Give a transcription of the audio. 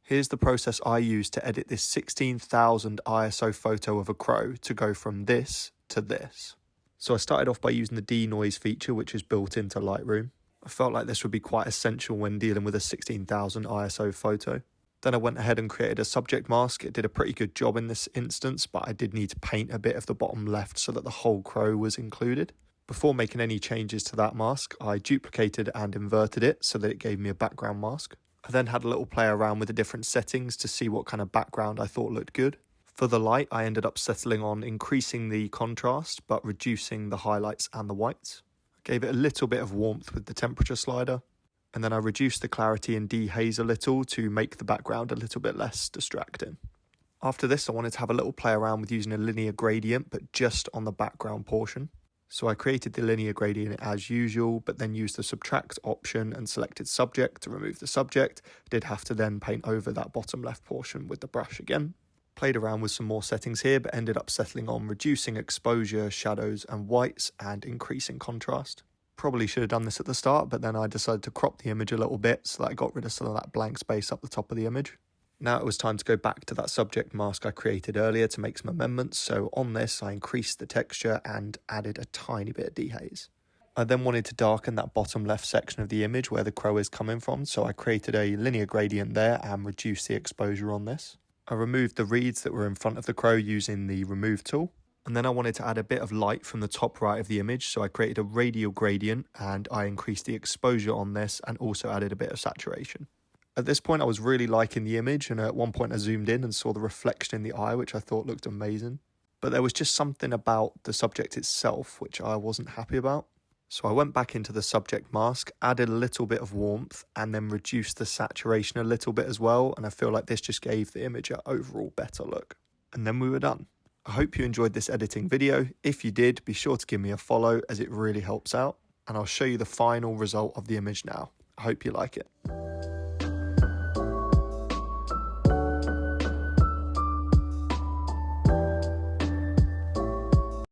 Here's the process I used to edit this 16,000 ISO photo of a crow to go from this to this. So I started off by using the denoise feature, which is built into Lightroom. I felt like this would be quite essential when dealing with a 16,000 ISO photo. Then I went ahead and created a subject mask. It did a pretty good job in this instance, but I did need to paint a bit of the bottom left so that the whole crow was included. Before making any changes to that mask, I duplicated and inverted it so that it gave me a background mask. I then had a little play around with the different settings to see what kind of background I thought looked good. For the light, I ended up settling on increasing the contrast, but reducing the highlights and the whites. I gave it a little bit of warmth with the temperature slider. And then I reduced the clarity and dehaze a little to make the background a little bit less distracting. After this, I wanted to have a little play around with using a linear gradient, but just on the background portion. So I created the linear gradient as usual, but then used the subtract option and selected subject to remove the subject. I did have to then paint over that bottom left portion with the brush again. Played around with some more settings here, but ended up settling on reducing exposure, shadows and whites and increasing contrast. Probably should have done this at the start, but then I decided to crop the image a little bit so that I got rid of some of that blank space up the top of the image. Now it was time to go back to that subject mask I created earlier to make some amendments. So on this, I increased the texture and added a tiny bit of dehaze. I then wanted to darken that bottom left section of the image where the crow is coming from. So I created a linear gradient there and reduced the exposure on this. I removed the reeds that were in front of the crow using the remove tool. And then I wanted to add a bit of light from the top right of the image. So I created a radial gradient and I increased the exposure on this and also added a bit of saturation. At this point, I was really liking the image, and at one point I zoomed in and saw the reflection in the eye, which I thought looked amazing. But there was just something about the subject itself which I wasn't happy about. So I went back into the subject mask, added a little bit of warmth, and then reduced the saturation a little bit as well, and I feel like this just gave the image an overall better look. And then we were done. I hope you enjoyed this editing video. If you did, be sure to give me a follow as it really helps out, and I'll show you the final result of the image now. I hope you like it.